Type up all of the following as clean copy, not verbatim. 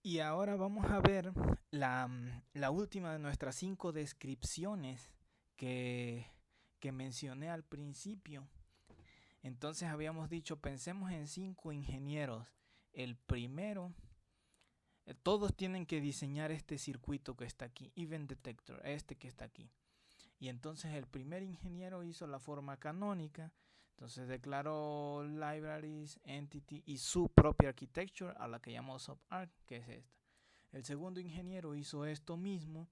Y ahora vamos a ver la última de nuestras 5 descripciones que, que mencioné al principio. Entonces habíamos dicho, pensemos en 5 ingenieros. El primero, todos tienen que diseñar este circuito que está aquí, Event Detector, este que está aquí. Y entonces el primer ingeniero hizo la forma canónica, entonces declaró libraries, entity y su propia architecture a la que llamó subarch, que es esta. El segundo ingeniero hizo esto mismo,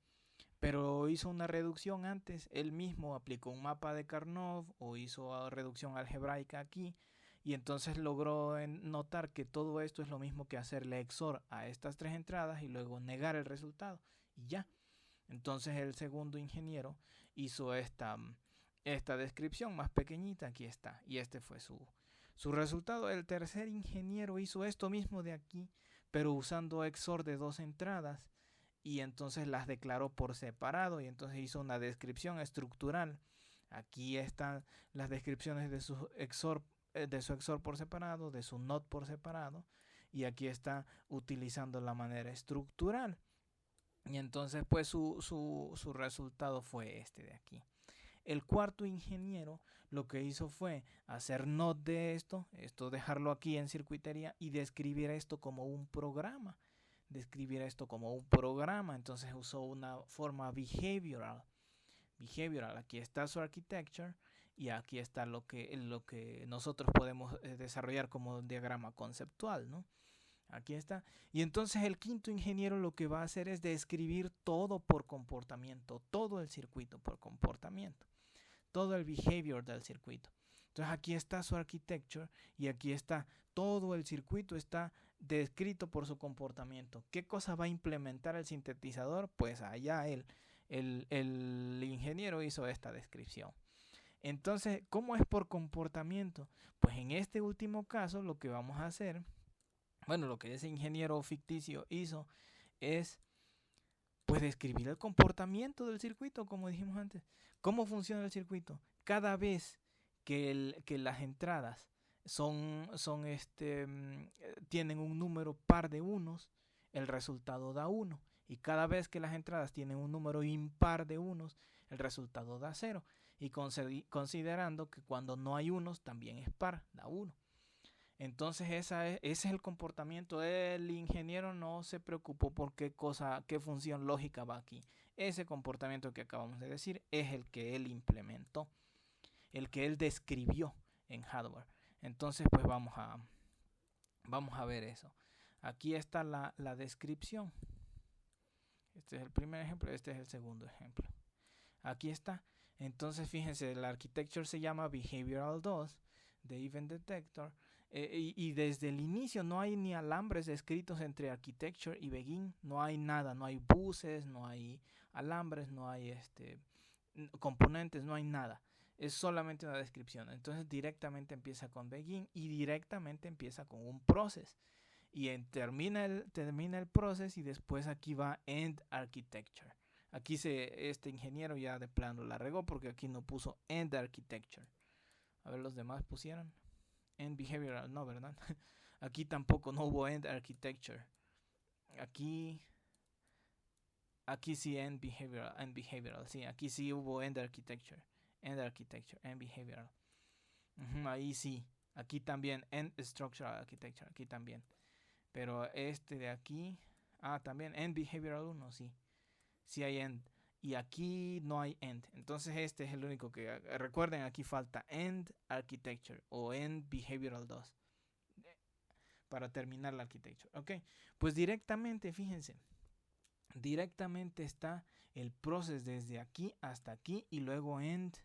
pero hizo una reducción antes. Él mismo aplicó un mapa de Karnov o hizo reducción algebraica aquí. Y entonces logró notar que todo esto es lo mismo que hacerle XOR a estas tres entradas y luego negar el resultado. Y ya. Entonces el segundo ingeniero hizo esta descripción más pequeñita. Aquí está. Y este fue su resultado. El tercer ingeniero hizo esto mismo de aquí, pero usando XOR de dos entradas y entonces las declaró por separado y entonces hizo una descripción estructural. Aquí están las descripciones de su XOR por separado, de su NOT por separado, y aquí está utilizando la manera estructural. Y entonces pues su resultado fue este de aquí. El cuarto ingeniero lo que hizo fue hacer NOT de esto dejarlo aquí en circuitería y describir esto como un programa. Describir esto como un programa, entonces usó una forma behavioral. Aquí está su architecture y aquí está lo que nosotros podemos desarrollar como un diagrama conceptual, ¿no? Aquí está. Y entonces el quinto ingeniero lo que va a hacer es describir todo por comportamiento, todo el circuito por comportamiento, todo el behavior del circuito. Entonces aquí está su architecture y aquí está todo el circuito, está descrito por su comportamiento. ¿Qué cosa va a implementar el sintetizador? Pues allá el ingeniero hizo esta descripción. Entonces, ¿cómo es por comportamiento? Pues en este último caso lo que vamos a hacer, bueno, lo que ese ingeniero ficticio hizo es pues describir el comportamiento del circuito, como dijimos antes. ¿Cómo funciona el circuito? Cada vez que las entradas tienen un número par de unos, el resultado da 1. Y cada vez que las entradas tienen un número impar de unos, el resultado da 0. Y considerando que cuando no hay unos, también es par, da 1. Entonces ese es el comportamiento. El ingeniero no se preocupó por qué función lógica va aquí. Ese comportamiento que acabamos de decir es el que él implementó, el que él describió en hardware. Entonces pues vamos a ver eso. Aquí está la descripción. Este es el primer ejemplo, este es el segundo ejemplo. Aquí está. Entonces fíjense, la architecture se llama Behavioral 2 de Event Detector. Y desde el inicio no hay ni alambres escritos entre Architecture y Begin. No hay nada, no hay buses, no hay alambres, no hay componentes, no hay nada. Es solamente una descripción. Entonces directamente empieza con Begin y directamente empieza con un process. Y termina el process y después aquí va End Architecture. Aquí este ingeniero ya de plano la regó porque aquí no puso End Architecture. A ver, los demás pusieron End Behavioral, no, ¿verdad? Aquí tampoco no hubo End Architecture. Aquí aquí sí End Behavioral, sí, aquí sí hubo End Architecture. End Architecture, End Behavioral. Ahí sí. Aquí también End Structural Architecture, aquí también. Pero este de aquí, también End Behavioral 1, sí. Sí hay End. Y aquí no hay End. Entonces este es el único que... Recuerden, aquí falta End Architecture o End Behavioral 2 para terminar la architecture. Ok, pues directamente, fíjense, directamente está el process desde aquí hasta aquí y luego end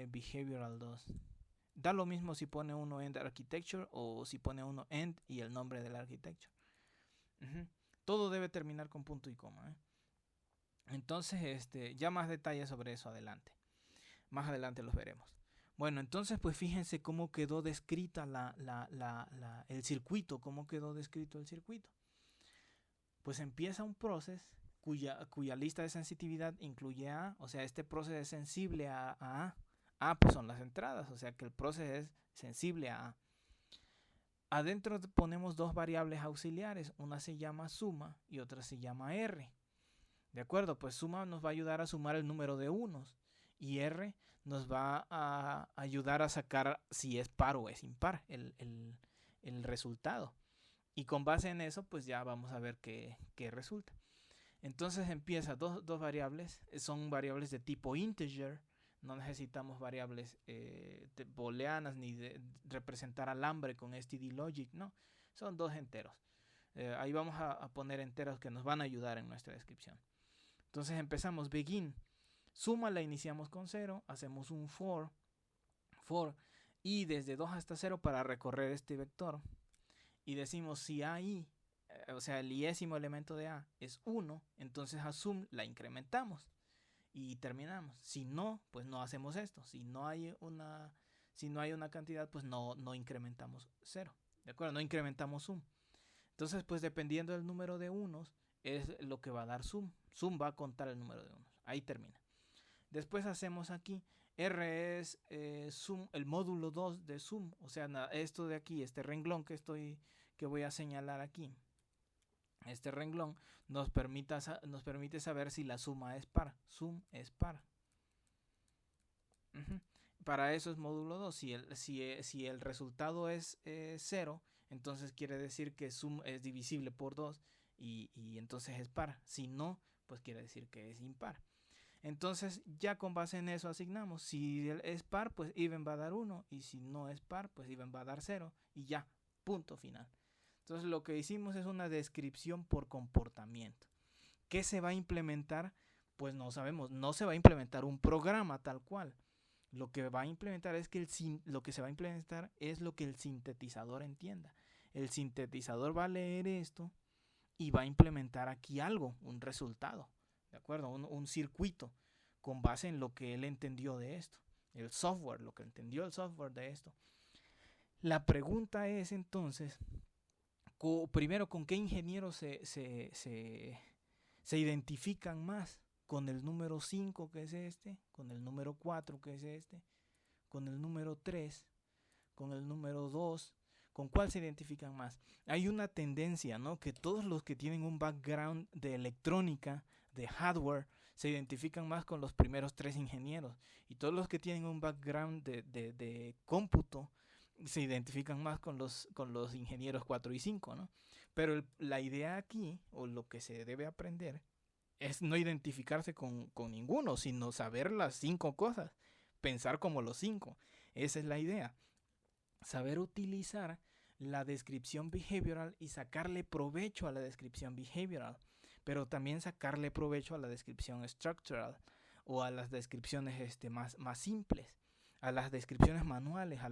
behavioral 2. Da lo mismo si pone uno end architecture o si pone uno end y el nombre de la architecture. Todo debe terminar con punto y coma. Entonces, ya más detalles sobre eso adelante. Más adelante los veremos. Bueno, entonces pues fíjense cómo quedó descrita el circuito, cómo quedó descrito el circuito. Pues empieza un proceso cuya lista de sensitividad incluye A, o sea, este proceso es sensible a A. A pues son las entradas, o sea que el proceso es sensible a A. Adentro ponemos dos variables auxiliares, una se llama suma y otra se llama r. ¿De acuerdo? Pues suma nos va a ayudar a sumar el número de unos y r nos va a ayudar a sacar si es par o es impar el resultado. Y con base en eso, pues ya vamos a ver qué resulta. Entonces empieza dos variables, son variables de tipo integer, no necesitamos variables booleanas ni de representar alambre con stdlogic, no, son dos enteros. Ahí vamos a poner enteros que nos van a ayudar en nuestra descripción. Entonces empezamos begin, suma la iniciamos con 0, hacemos un for y desde 2 hasta 0 para recorrer este vector. Y decimos si AI, o sea, el iésimo elemento de A es 1, entonces a sum la incrementamos y terminamos. Si no, pues no hacemos esto. Si no hay una cantidad, pues no incrementamos 0. ¿De acuerdo? No incrementamos sum. Entonces, pues dependiendo del número de unos, es lo que va a dar sum. Sum va a contar el número de unos. Ahí termina. Después hacemos aquí, R es sum, el módulo 2 de sum. O sea, esto de aquí, este renglón que voy a señalar aquí. Este renglón nos permite saber si la suma es par. Sum es par. Para eso es módulo 2. Si el resultado es 0, entonces quiere decir que sum es divisible por 2 y entonces es par. Si no, pues quiere decir que es impar. Entonces ya con base en eso asignamos. Si es par, pues even va a dar 1. Y si no es par, pues even va a dar 0. Y ya, punto final. Entonces lo que hicimos es una descripción por comportamiento. ¿Qué se va a implementar? Pues no sabemos. No se va a implementar un programa tal cual. Lo que va a implementar es lo que se va a implementar es lo que el sintetizador entienda. El sintetizador va a leer esto y va a implementar aquí algo, un resultado. ¿De acuerdo? Un circuito con base en lo que él entendió de esto. El software, lo que entendió el software de esto. La pregunta es entonces, primero, ¿con qué ingenieros se identifican más? ¿Con el número 5 que es este? ¿Con el número 4 que es este? ¿Con el número 3? ¿Con el número 2? ¿Con cuál se identifican más? Hay una tendencia, ¿no? Que todos los que tienen un background de electrónica, de hardware, se identifican más con los primeros 3 ingenieros. Y todos los que tienen un background de cómputo se identifican más con los ingenieros 4 y 5, ¿no? Pero la idea aquí, o lo que se debe aprender, es no identificarse con ninguno, sino saber las 5 cosas, pensar como los 5. Esa es la idea. Saber utilizar la descripción behavioral y sacarle provecho a la descripción behavioral, pero también sacarle provecho a la descripción structural o a las descripciones más simples, a las descripciones manuales, a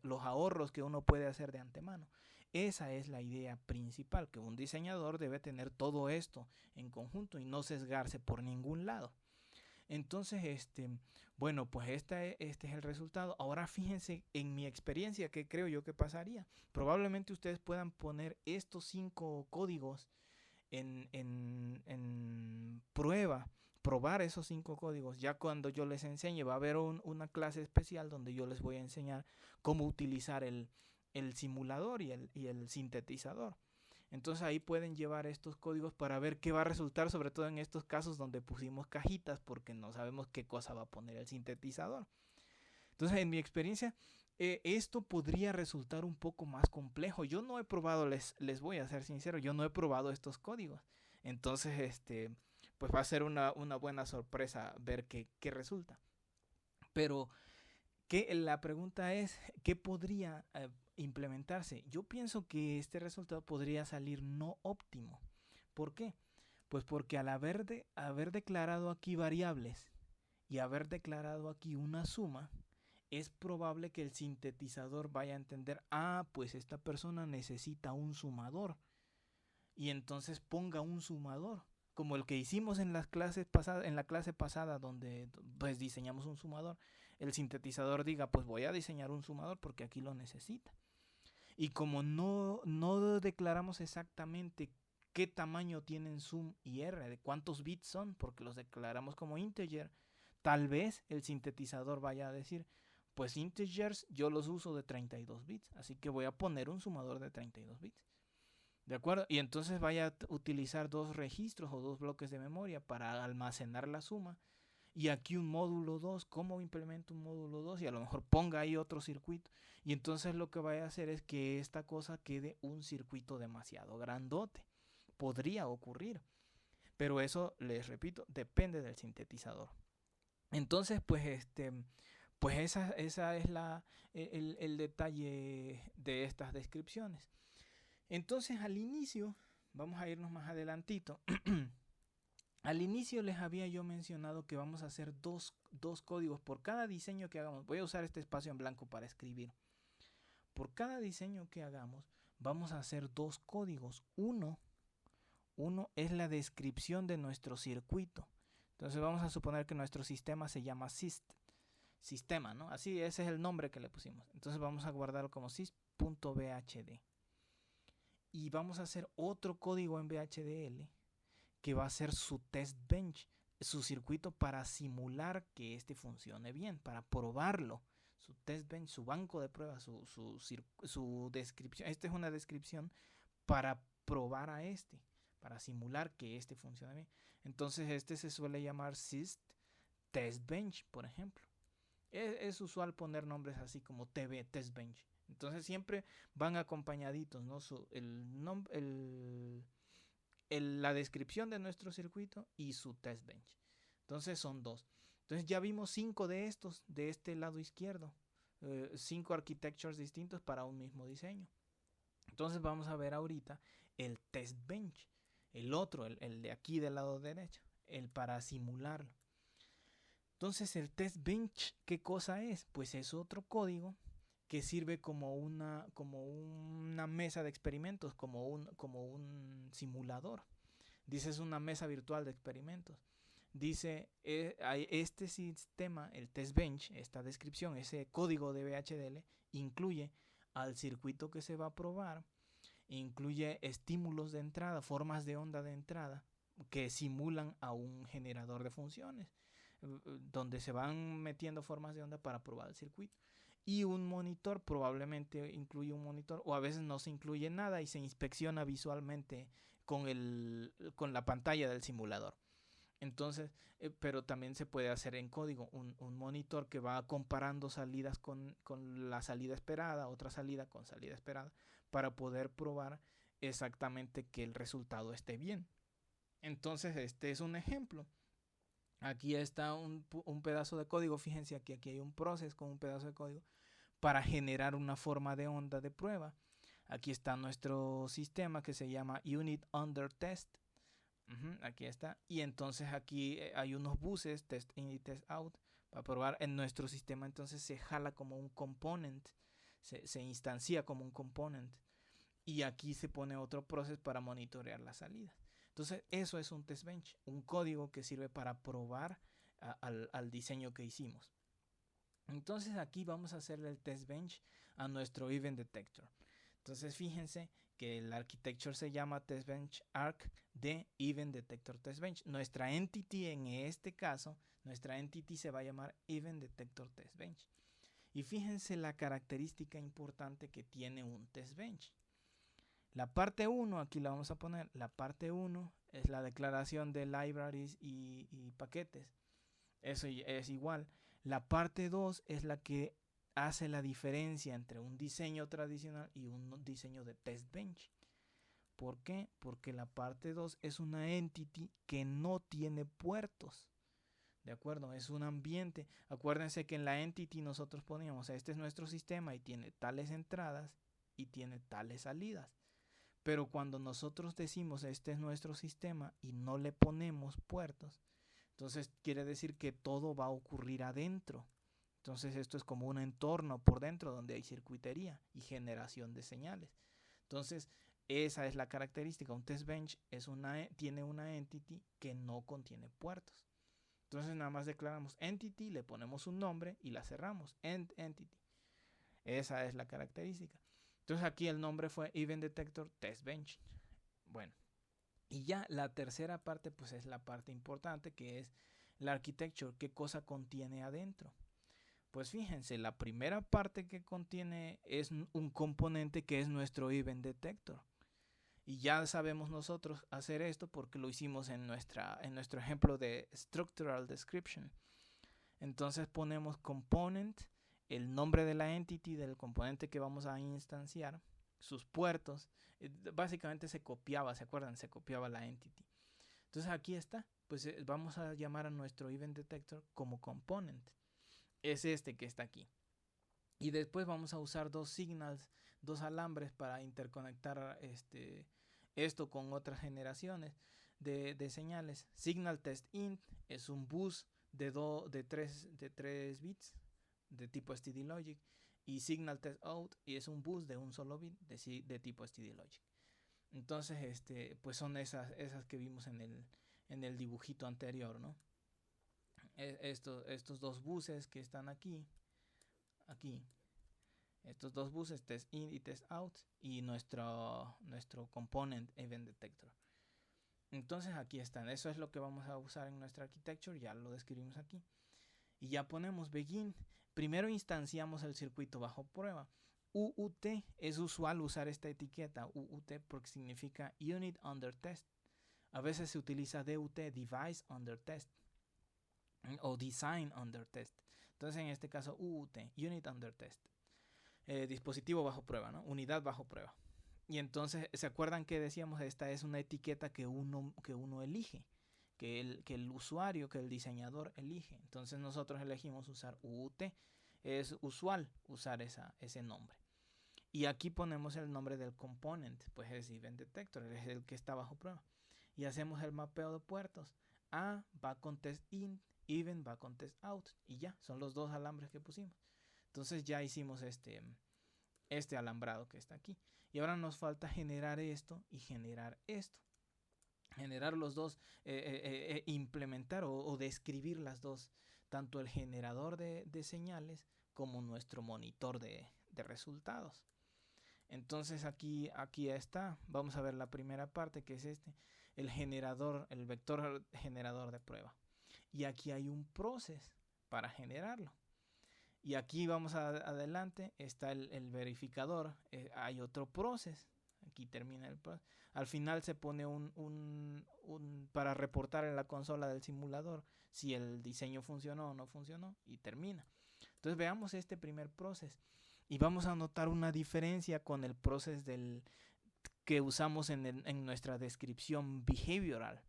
los ahorros que uno puede hacer de antemano. Esa es la idea principal, que un diseñador debe tener todo esto en conjunto y no sesgarse por ningún lado. Entonces, bueno, pues este es el resultado. Ahora fíjense en mi experiencia, ¿qué creo yo que pasaría? Probablemente ustedes puedan poner estos 5 códigos en prueba, probar esos 5 códigos. Ya cuando yo les enseñe, va a haber una clase especial donde yo les voy a enseñar cómo utilizar el simulador y el sintetizador. Entonces ahí pueden llevar estos códigos para ver qué va a resultar, sobre todo en estos casos donde pusimos cajitas porque no sabemos qué cosa va a poner el sintetizador. Entonces, en mi experiencia, esto podría resultar un poco más complejo. Yo no he probado, les voy a ser sincero, yo no he probado estos códigos. Entonces, pues va a ser una buena sorpresa ver qué resulta. Pero la pregunta es, ¿qué podría implementarse? Yo pienso que este resultado podría salir no óptimo. ¿Por qué? Pues porque al haber declarado aquí variables y haber declarado aquí una suma, es probable que el sintetizador vaya a entender, pues esta persona necesita un sumador. Y entonces ponga un sumador, como el que hicimos en la clase pasada donde pues diseñamos un sumador. El sintetizador diga, pues voy a diseñar un sumador porque aquí lo necesita. Y como no declaramos exactamente qué tamaño tienen sum y r, de cuántos bits son, porque los declaramos como integer, tal vez el sintetizador vaya a decir, pues integers yo los uso de 32 bits, así que voy a poner un sumador de 32 bits. ¿De acuerdo? Y entonces vaya a utilizar 2 registros o 2 bloques de memoria para almacenar la suma. Y aquí un módulo 2, ¿cómo implemento un módulo 2? Y a lo mejor ponga ahí otro circuito. Y entonces lo que vaya a hacer es que esta cosa quede un circuito demasiado grandote. Podría ocurrir. Pero eso, les repito, depende del sintetizador. Entonces, pues esa es el detalle de estas descripciones. Entonces, al inicio, vamos a irnos más adelantito. Al inicio les había yo mencionado que vamos a hacer dos códigos por cada diseño que hagamos. Voy a usar este espacio en blanco para escribir. Por cada diseño que hagamos, vamos a hacer 2 códigos. Uno es la descripción de nuestro circuito. Entonces vamos a suponer que nuestro sistema se llama sistema, ¿no? Así, ese es el nombre que le pusimos. Entonces vamos a guardarlo como sys.bhd. Y vamos a hacer otro código en BHDL que va a ser su test bench, su circuito para simular que este funcione bien, para probarlo. Su test bench, su banco de pruebas, su descripción. Esta es una descripción para probar a para simular que este funcione bien. Entonces este se suele llamar sys test bench, por ejemplo. Es usual poner nombres así como TB, test bench. Entonces siempre van acompañaditos, ¿no? La descripción de nuestro circuito y su test bench. Entonces son 2. Entonces ya vimos 5 de estos de este lado izquierdo. 5 architectures distintos para un mismo diseño. Entonces vamos a ver ahorita el test bench. El otro, el de aquí del lado derecho. El para simularlo. Entonces el test bench, ¿qué cosa es? Pues es otro código que sirve como una mesa de experimentos, como un simulador. Dice, es una mesa virtual de experimentos. Dice, este sistema, el test bench, esta descripción, ese código de BHDL, incluye al circuito que se va a probar, incluye estímulos de entrada, formas de onda de entrada, que simulan a un generador de funciones, donde se van metiendo formas de onda para probar el circuito. Y un monitor, probablemente incluye un monitor, o a veces no se incluye nada y se inspecciona visualmente con la pantalla del simulador. Entonces, pero también se puede hacer en código un monitor que va comparando salidas con la salida esperada, otra salida con salida esperada, para poder probar exactamente que el resultado esté bien. Entonces, este es un ejemplo. Aquí está un pedazo de código. Fíjense, aquí hay un process con un pedazo de código para generar una forma de onda de prueba. Aquí está nuestro sistema que se llama Unit Under Test. Aquí está. Y entonces aquí hay unos buses, test in y test out, para probar en nuestro sistema. Entonces se jala como un component, se instancia como un component. Y aquí se pone otro proceso para monitorear las salidas. Entonces eso es un test bench, un código que sirve para probar al diseño que hicimos. Entonces aquí vamos a hacerle el test bench a nuestro event detector. Entonces fíjense que el architecture se llama test bench arc de event detector test bench. Nuestra entity en este caso, nuestra entity se va a llamar event detector test bench. Y fíjense la característica importante que tiene un test bench. La parte 1, aquí la vamos a poner, la parte 1 es la declaración de libraries y paquetes. Eso es igual. La parte 2 es la que hace la diferencia entre un diseño tradicional y un diseño de test bench. ¿Por qué? Porque la parte 2 es una entity que no tiene puertos. ¿De acuerdo? Es un ambiente. Acuérdense que en la entity nosotros poníamos, este es nuestro sistema y tiene tales entradas y tiene tales salidas. Pero cuando nosotros decimos este es nuestro sistema y no le ponemos puertos, entonces quiere decir que todo va a ocurrir adentro. Entonces esto es como un entorno por dentro donde hay circuitería y generación de señales. Entonces esa es la característica. Un test bench tiene una entity que no contiene puertos. Entonces nada más declaramos entity, le ponemos un nombre y la cerramos. End entity. Esa es la característica. Entonces aquí el nombre fue Event Detector Test Bench. Bueno, y ya la tercera parte pues es la parte importante, que es la architecture, qué cosa contiene adentro. Pues fíjense, la primera parte que contiene es un componente que es nuestro event detector. Y ya sabemos nosotros hacer esto porque lo hicimos en nuestro ejemplo de structural description. Entonces ponemos component, el nombre de la entity del componente que vamos a instanciar, sus puertos. Básicamente se copiaba, ¿se acuerdan? Se copiaba la entity. Entonces aquí está. Pues vamos a llamar a nuestro event detector como component. Es este que está aquí. Y después vamos a usar dos signals, dos alambres para interconectar esto con otras generaciones de señales. Signal test int es un bus de 3 bits de tipo STD logic. Y signal test out y es un bus de un solo bit de tipo STD logic. Entonces, pues son esas que vimos en el dibujito anterior, ¿no? Estos dos buses que están aquí. Estos dos buses, test in y test out, y nuestro component event detector. Entonces aquí están. Eso es lo que vamos a usar en nuestra architecture. Ya lo describimos aquí. Y ya ponemos begin. Primero instanciamos el circuito bajo prueba. UUT es usual usar esta etiqueta UUT porque significa Unit Under Test. A veces se utiliza DUT, Device Under Test, o Design Under Test. Entonces en este caso UUT, Unit Under Test. Dispositivo bajo prueba, ¿no? Unidad bajo prueba. Y entonces, ¿se acuerdan que decíamos? Esta es una etiqueta que uno elige, que el usuario, que el diseñador elige. Entonces nosotros elegimos usar UUT. Es usual usar ese nombre. Y aquí ponemos el nombre del component, pues es event detector, es el que está bajo prueba. Y hacemos el mapeo de puertos. A va con test in, even va con test out. Y ya, son los dos alambres que pusimos. Entonces ya hicimos este alambrado que está aquí. Y ahora nos falta generar esto y generar esto. Generar los dos, implementar o describir las dos. Tanto el generador de señales como nuestro monitor de resultados. Entonces aquí está. Vamos a ver la primera parte que es el generador, el vector generador de prueba. Y aquí hay un proceso para generarlo. Y aquí vamos adelante, está el verificador, hay otro proceso, aquí termina el proceso. Al final se pone para reportar en la consola del simulador si el diseño funcionó o no funcionó y termina. Entonces veamos este primer proceso y vamos a notar una diferencia con el proceso que usamos en nuestra descripción behavioral.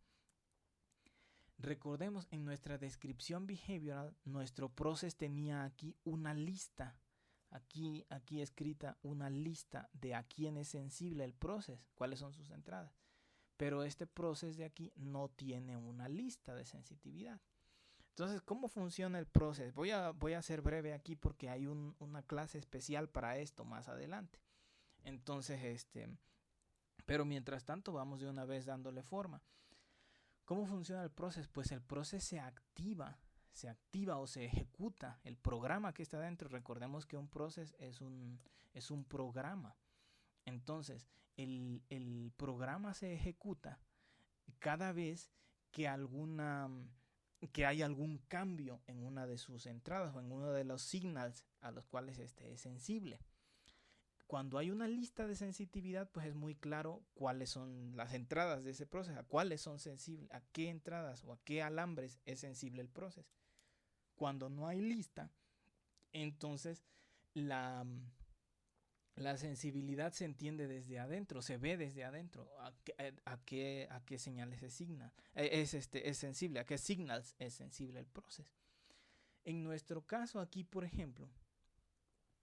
Recordemos, en nuestra descripción behavioral, nuestro process tenía aquí una lista. Aquí escrita una lista de a quién es sensible el process, cuáles son sus entradas. Pero este process de aquí no tiene una lista de sensitividad. Entonces, ¿cómo funciona el process? Voy a ser breve aquí porque hay una clase especial para esto más adelante. Entonces, pero mientras tanto vamos de una vez dándole forma. ¿Cómo funciona el proceso? Pues el proceso se activa o se ejecuta. El programa que está dentro, recordemos que un proceso es un programa. Entonces, el programa se ejecuta cada vez que hay algún cambio en una de sus entradas o en uno de los signals a los cuales es sensible. Cuando hay una lista de sensitividad, pues es muy claro cuáles son las entradas de ese proceso, a cuáles son sensibles, a qué entradas o a qué alambres es sensible el proceso. Cuando no hay lista, entonces la sensibilidad se entiende desde adentro, se ve desde adentro, a qué señales es sensible, a qué signals es sensible el proceso. En nuestro caso aquí, por ejemplo,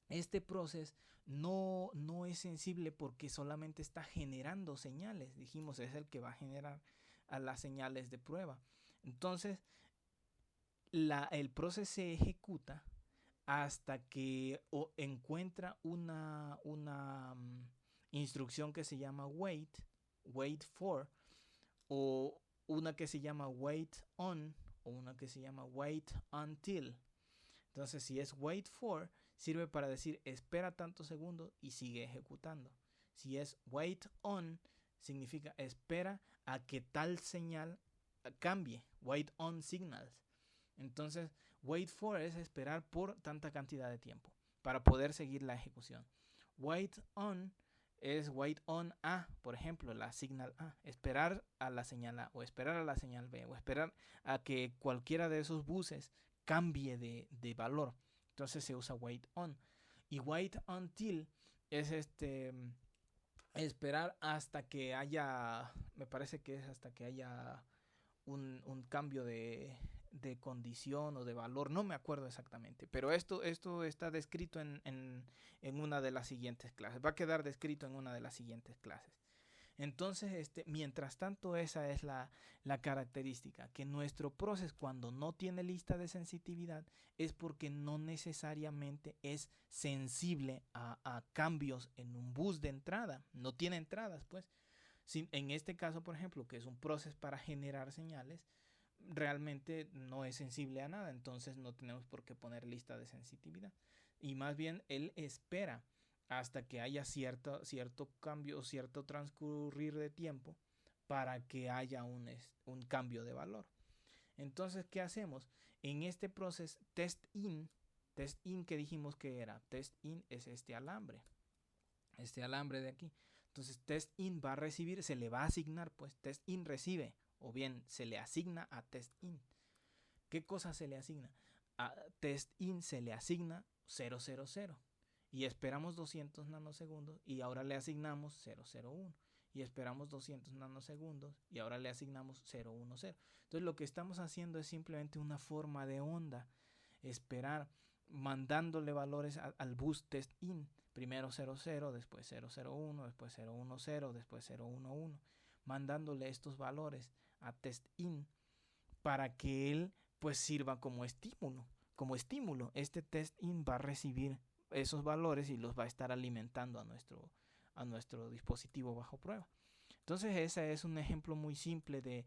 este proceso no es sensible porque solamente está generando señales. Dijimos, es el que va a generar a las señales de prueba. Entonces, el proceso se ejecuta hasta que encuentra una instrucción que se llama wait for, o una que se llama wait on, o una que se llama wait until. Entonces, si es wait for, sirve para decir espera tantos segundos y sigue ejecutando. Si es wait on, significa espera a que tal señal cambie. Wait on signals. Entonces, Wait for es esperar por tanta cantidad de tiempo para poder seguir la ejecución. Wait on es wait on a, por ejemplo, la signal A, esperar a la señal A o esperar a la señal B o esperar a que cualquiera de esos buses cambie de valor. Entonces se usa wait on. Y wait until es esperar hasta que haya, me parece que es hasta que haya un cambio de condición o de valor, no me acuerdo exactamente, pero esto está descrito en una de las siguientes clases, va a quedar descrito en una de las siguientes clases. Entonces, mientras tanto, esa es la característica, que nuestro proceso cuando no tiene lista de sensitividad es porque no necesariamente es sensible a cambios en un bus de entrada, no tiene entradas, pues. En este caso, por ejemplo, que es un proceso para generar señales, realmente no es sensible a nada, entonces no tenemos por qué poner lista de sensitividad. Y más bien él espera hasta que haya cierto cambio, cierto transcurrir de tiempo para que haya un cambio de valor. Entonces, ¿qué hacemos? En este proceso, test in que dijimos que era, test in es este alambre de aquí. Entonces test in va a recibir, se le va a asignar, pues test in recibe, o bien se le asigna a test in. ¿Qué cosa se le asigna? A test in se le asigna 000 y esperamos 200 nanosegundos y ahora le asignamos 001 y esperamos 200 nanosegundos y ahora le asignamos 010. Entonces lo que estamos haciendo es simplemente una forma de onda, esperar, mandándole valores al bus test in. Primero 00, después 001, después 010, después 011, mandándole estos valores a test in para que él pues sirva como estímulo. Como estímulo, este test in va a recibir esos valores y los va a estar alimentando a nuestro dispositivo bajo prueba. Entonces ese es un ejemplo muy simple de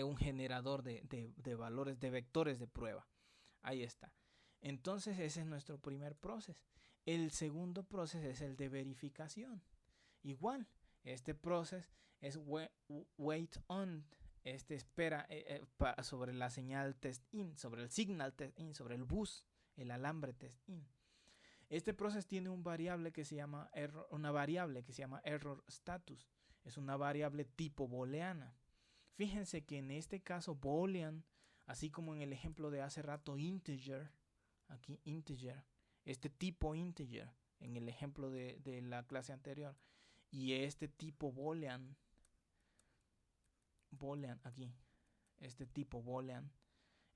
un generador de valores, de vectores de prueba. Ahí está. Entonces ese es nuestro primer proceso. El segundo proceso es el de verificación. Igual, este proceso es wait on. Espera sobre la señal test in, sobre el signal test in, sobre el bus, el alambre test in. Este proceso tiene una variable que se llama error status. Es una variable tipo booleana. Fíjense que en este caso boolean, así como en el ejemplo de hace rato integer, aquí integer, este tipo integer en el ejemplo de la clase anterior, y este tipo boolean aquí, este tipo boolean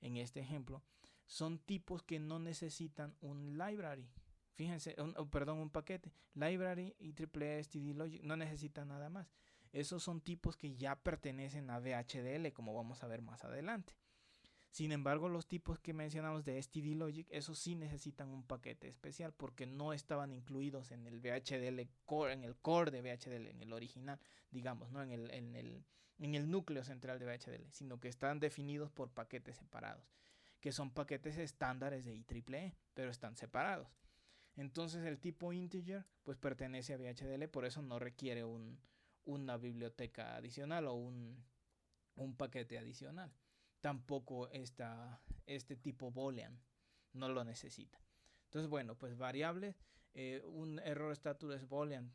en este ejemplo, son tipos que no necesitan un library. Fíjense, un paquete. Library y EEE STD Logic no necesitan nada más. Esos son tipos que ya pertenecen a VHDL, como vamos a ver más adelante. Sin embargo, los tipos que mencionamos de STD Logic, esos sí necesitan un paquete especial porque no estaban incluidos en el VHDL core, en el core de VHDL, en el original, digamos, no en el núcleo central de VHDL, sino que están definidos por paquetes separados, que son paquetes estándares de IEEE, pero están separados. Entonces el tipo integer pues pertenece a VHDL, por eso no requiere una biblioteca adicional o un paquete adicional. Tampoco este tipo boolean no lo necesita. Entonces, bueno, pues variables, un error status es boolean.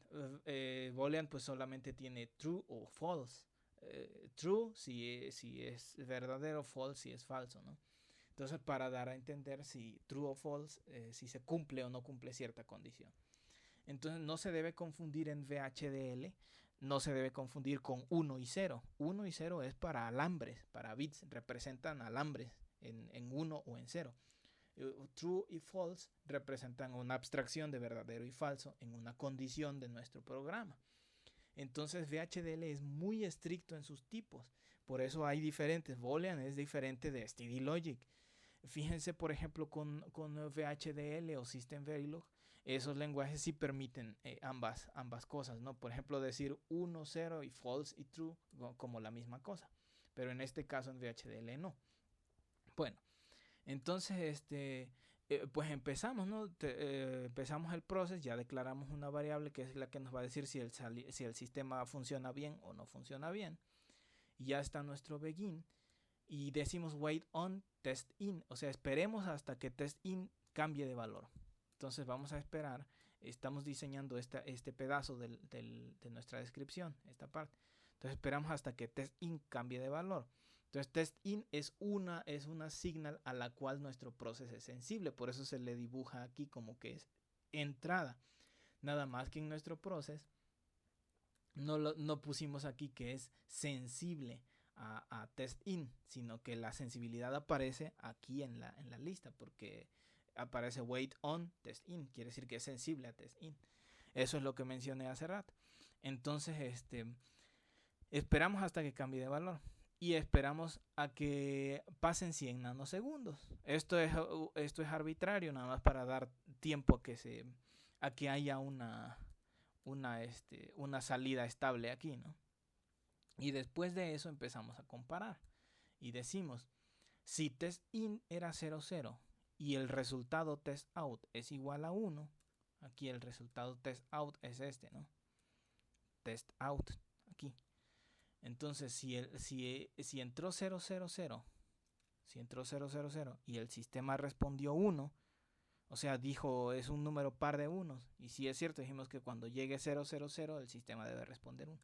Boolean pues solamente tiene true o false. True si es verdadero, false si es falso, ¿no? Entonces, para dar a entender si true o false, si se cumple o no cumple cierta condición. Entonces, no se debe confundir en VHDL, no se debe confundir con 1 y 0. 1 y 0 es para alambres, para bits, representan alambres en 1 o en 0. True y false representan una abstracción de verdadero y falso en una condición de nuestro programa. Entonces VHDL es muy estricto en sus tipos. Por eso hay diferentes. Boolean es diferente de STD Logic. Fíjense, por ejemplo, con VHDL o System Verilog, esos lenguajes sí permiten ambas cosas, ¿no? Por ejemplo, decir 1, 0 y false y true como la misma cosa. Pero en este caso en VHDL no. Bueno, entonces pues empezamos, ¿no? Empezamos el proceso, ya declaramos una variable que es la que nos va a decir si el sistema funciona bien o no funciona bien. Y ya está nuestro begin. y decimos wait on test in, o sea, esperemos hasta que test in cambie de valor. Entonces vamos a esperar, estamos diseñando este pedazo de nuestra descripción, esta parte. Entonces esperamos hasta que test in cambie de valor. Entonces test in es una signal a la cual nuestro proceso es sensible, por eso se le dibuja aquí como que es entrada. Nada más que en nuestro proceso no pusimos aquí que es sensible a test in, sino que la sensibilidad aparece aquí en la lista, porque aparece wait on test in, quiere decir que es sensible a test in. Eso es lo que mencioné hace rato. Entonces, esperamos hasta que cambie de valor y esperamos a que pasen 100 nanosegundos. Esto es arbitrario, nada más para dar tiempo a que haya una salida estable aquí, ¿no? Y después de eso empezamos a comparar y decimos, si test in era 0, 0 y el resultado test out es igual a 1, aquí el resultado test out es este, ¿no? Test out, aquí. Entonces, si entró 0, 0, 0, si entró 0, 0, 0 y el sistema respondió 1, o sea, dijo es un número par de unos. Y si es cierto, dijimos que cuando llegue 0, 0, 0, el sistema debe responder 1.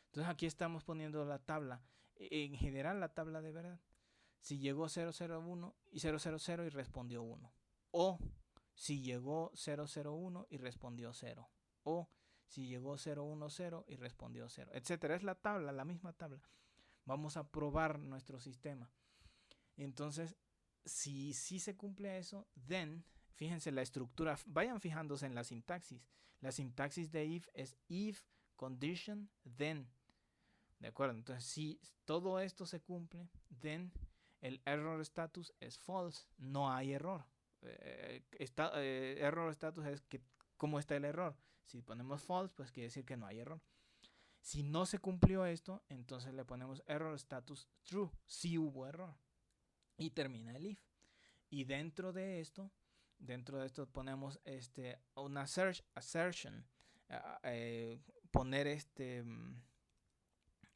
Entonces aquí estamos poniendo la tabla, en general la tabla de verdad. Si llegó 001 y 000 y respondió 1. O si llegó 001 y respondió 0. O si llegó 010 y respondió 0, etcétera. Es la tabla, la misma tabla. Vamos a probar nuestro sistema. Entonces, si se cumple eso, then, fíjense la estructura, vayan fijándose en la sintaxis. La sintaxis de if es if, condition, then. ¿De acuerdo? Entonces, si todo esto se cumple, then el error status es false, no hay error. Error status es que cómo está el error. Si ponemos false, pues quiere decir que no hay error. Si no se cumplió esto, entonces le ponemos error status true, si hubo error. Y termina el if. Y dentro de esto ponemos una assertion, poner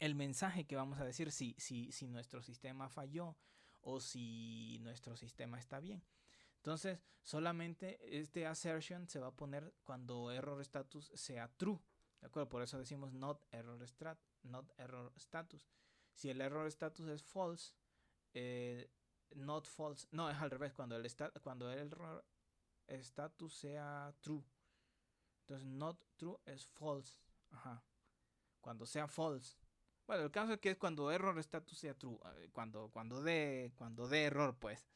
el mensaje que vamos a decir si nuestro sistema falló o si nuestro sistema está bien. Entonces, solamente este assertion se va a poner cuando error status sea true. ¿De acuerdo? Por eso decimos not error status. Si el error status es false, not false, no, es al revés, cuando el error status sea true. Entonces, not true es false. Ajá. Cuando sea false. Bueno, el caso es que es cuando error status sea true. Cuando dé error, pues.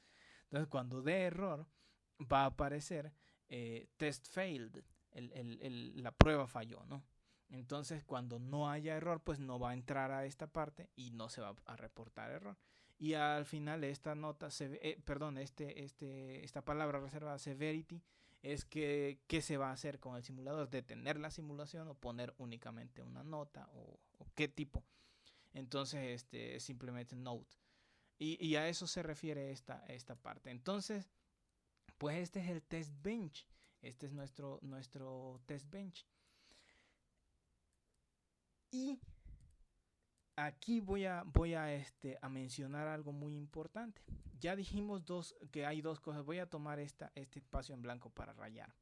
Entonces, cuando dé error, va a aparecer test failed. La prueba falló, ¿no? Entonces, cuando no haya error, pues no va a entrar a esta parte y no se va a reportar error. Y al final esta nota, esta palabra reservada severity, es que qué se va a hacer con el simulador, detener la simulación o poner únicamente una nota o qué tipo. Entonces, simplemente note. Y a eso se refiere esta parte. Entonces, pues este es el test bench. Este es nuestro test bench. Y aquí voy a mencionar algo muy importante. Ya dijimos que hay dos cosas. Voy a tomar este espacio en blanco para rayar.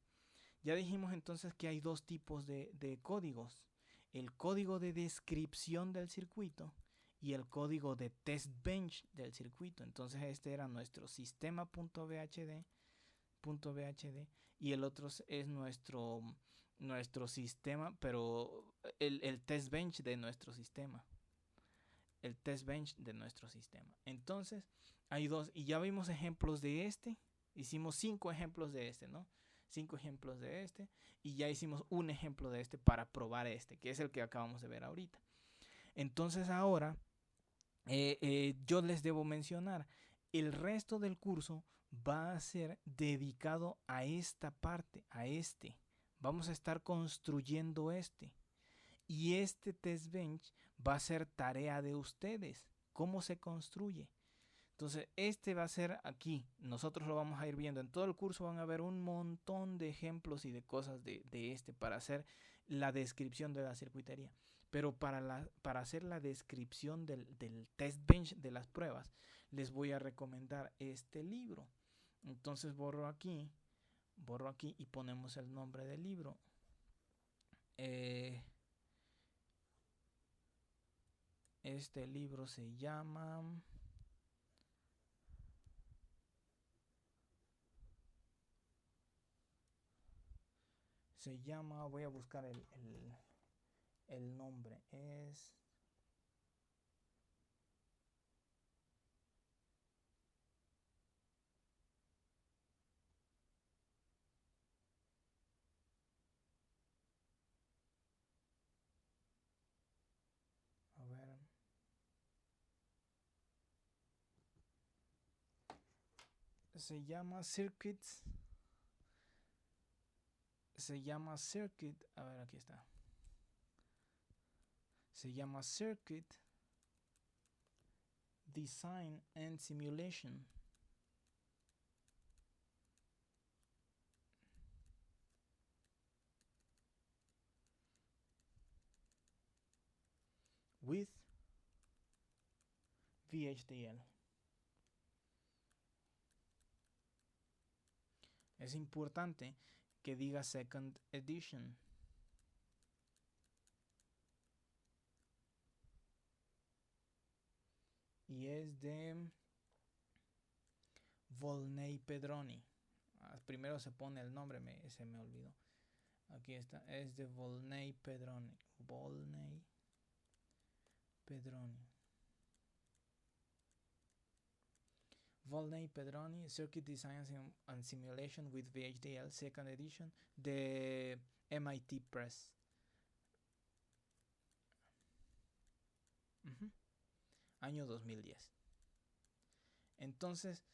Ya dijimos entonces que hay dos tipos de códigos. El código de descripción del circuito y el código de test bench del circuito. Entonces este era nuestro sistema.bhd y el otro es nuestro sistema, pero el test bench de nuestro sistema. El test bench de nuestro sistema. Entonces hay dos y ya vimos ejemplos de hicimos 5 ejemplos de ¿no? 5 ejemplos de y ya hicimos un ejemplo de para probar que es el que acabamos de ver ahorita. Entonces ahora yo les debo mencionar, el resto del curso va a ser dedicado a esta parte, vamos a estar construyendo y este test bench va a ser tarea de ustedes, cómo se construye. Entonces va a ser aquí, nosotros lo vamos a ir viendo en todo el curso, van a ver un montón de ejemplos y de cosas de para hacer la descripción de la circuitería. Pero para hacer la descripción del test bench de las pruebas, les voy a recomendar este libro. Entonces borro aquí y ponemos el nombre del libro. Este libro se llama... voy a buscar el nombre. A ver. Se llama Circuit. A ver, aquí está. Se llama Circuit Design and Simulation. With VHDL. Es importante que diga Second Edition. Y es de Volney Pedroni. Primero se pone el nombre, se me olvidó. Aquí está, es de Volney Pedroni. Volney Pedroni, Circuit Design and Simulation with VHDL, Second Edition, de MIT Press. Año 2010. Entonces,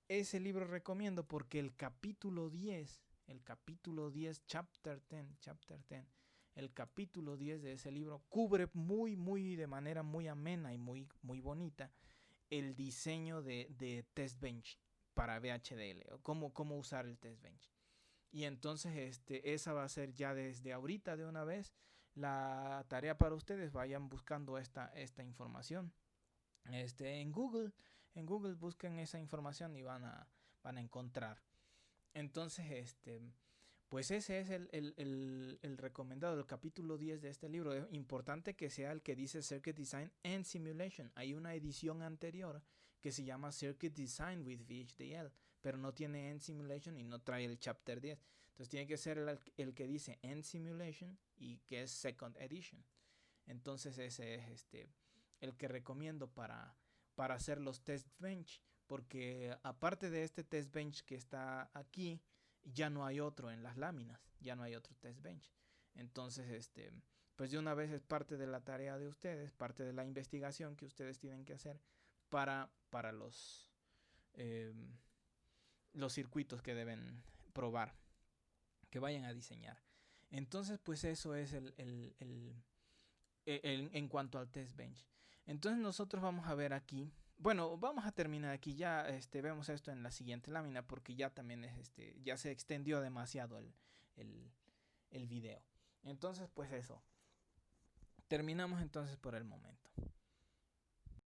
ese libro recomiendo porque el capítulo 10, chapter 10, el capítulo 10 de ese libro cubre de manera muy amena y muy bonita el diseño de test bench para VHDL, o cómo usar el test bench. Y entonces esa va a ser ya desde ahorita de una vez la tarea para ustedes. Vayan buscando esta información. En Google busquen esa información y van a encontrar. Entonces, pues ese es el recomendado, el capítulo 10 de este libro. Es importante que sea el que dice Circuit Design and Simulation. Hay una edición anterior que se llama Circuit Design with VHDL, pero no tiene End Simulation y no trae el Chapter 10. Entonces tiene que ser el que dice End Simulation y que es Second Edition. Entonces ese es el que recomiendo para hacer los test bench, porque aparte de este test bench que está aquí, ya no hay otro en las láminas, ya no hay otro test bench. Entonces, pues de una vez es parte de la tarea de ustedes, parte de la investigación que ustedes tienen que hacer para los circuitos que deben probar, que vayan a diseñar. Entonces, pues eso es en cuanto al test bench. Entonces nosotros vamos a ver aquí. Bueno, vamos a terminar aquí. Ya vemos esto en la siguiente lámina porque ya también ya se extendió demasiado el video. Entonces, pues eso. Terminamos entonces por el momento.